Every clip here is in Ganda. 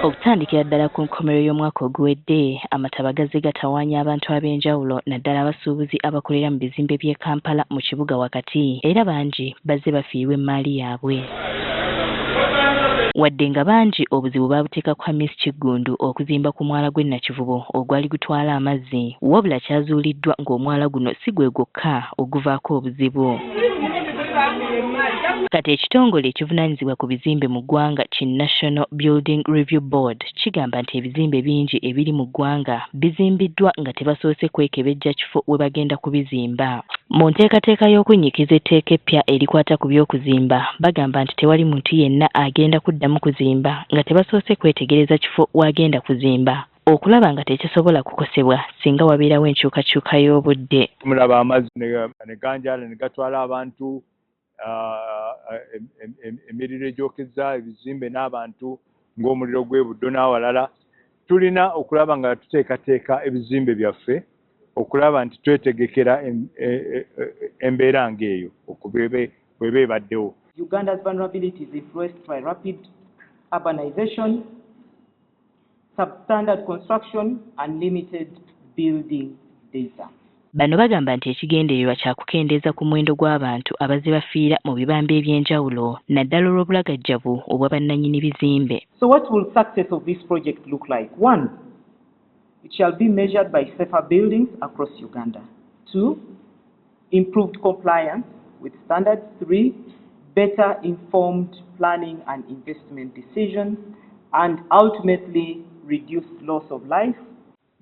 Okutandikira ddala ku nkomerero y'omwaka oguwedde, amataba gazze gatawaanya abantu ab'enjawulo naddala abasuubuzi abakolera mu bizimbe by'e Kampala mu kibuga wakati, era bangi bazze bafiirwa emmaali yaabwe. Wadde nga bangi obuzibu baabuteeka kwa Miss Kiggundu okuzimba ku mwala gw'e Nakivubo ogwali gutwala amazzi, wabula kyazuuliddwa ng'omwala guno si gwe gwokka oguvaako obuzibu. Kati ekitongole ekivunaanyizibwa ku bizimbe mu ggwanga ki National Building Review Board kigamba nti ebizimbe bingi ebiri mu ggwanga bizimbiddwa nga tebasoose kwekebejja kifo we bagenda kubizimba. Mu nteekateeka y'okunnyikiza etteeka eppya erikwata ku by'okuzimba, bagamba nti tewali muntu yenna agenda kuddamu kuzimba nga tebasoose kwetegereza kifo w'agenda kuzimba, okulaba nga tekisobola kukosebwa singa wabeerawo enkyukakyuka y'obudde. Mulaba amazzi ne ganjaala ne gatwala abantu, emiriro egyokeza ebizimbe n'abantu ng'omuliro gw'e Buddo n'awalala. Tulina okulaba nga tuteekateeka ebizimbe byaffe okulaba nti twetegekera embeera ng'eyo bw'eba ebaddewo. Uganda's vulnerability is influenced by rapid urbanization, substandard construction and limited building data. Bano bagamba nti ekigendererwa kya kukendeeza ku muwendo gw'abantu abazze bafiira mu bibamba eby'enjawulo naddala olw'obulagajjavu obwa bannannyini bizimbe. So what will success of this project look like? 1. It shall be measured by safer buildings across Uganda. 2. Improved compliance with standards. 3. Better informed planning and investment decisions. And ultimately reduced loss of life.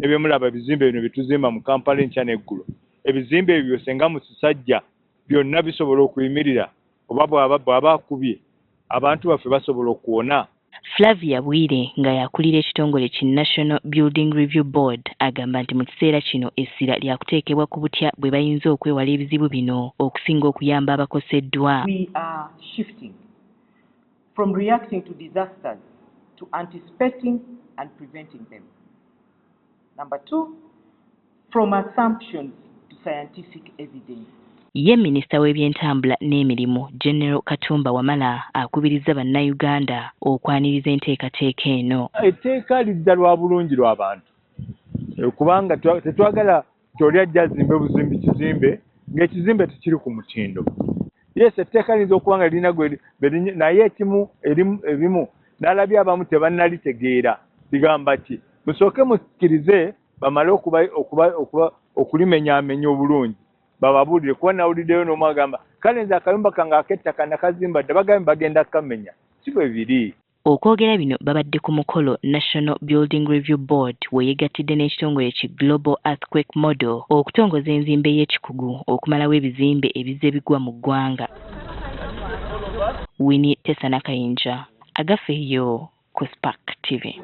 Ebyomulaba ebizimbe bino bituzimba mu Kampala enkya n'eggulo. Ebizimbe ebyo senga mu kisajja byonna bisobola okuyimirira oba bw'aba akubye abantu baffe basobola okuwona. Flavia Bwire nga yakulira ekitongole ki National Building Review Board agamba nti mu kiseera kino essira lyakuteekebwa ku butya bwe bayinza okwewala ebizibu bino okusinga okuyamba abakoseddwa. We are shifting from reacting to disasters to anticipating and preventing them. Number 2, from assumptions to scientific evidence. Ye Minisita w'ebyentambula n'emirimu General Katumba Wamala akubirizza bannayuganda okwaniriza enteekateeka eno. Etteeka lidda lwa bulungi lw'abantu kubanga tetwagala kyoli ajja azimbe buzimbi kizimbe ng'ekizimbe tekiri ku mutindo. Yes, etteeka liyinza okuba nga lirina naye ebimu n'alabye abamu tebannalitegeera ligamba ki musooke mukkirize bamale okulimenyaamenya obulungi bababuulire kuba nawuliddeyo n'omu agamba kale nze akayumba kange ak'ettaka nakazimba dda bagambye bagenda kukamenya si bwe biri. Okwogera bino babadde ku mukolo National Building Review Board we yegattidde n'ekitongole ki Global Earthquake Model okutongoza enzimbe y'ekikugu okumalawo ebizimbe ebizze bigwa mu ggwanga. Winnie Tessa Nakayinja agafeeyo ku Spark TV.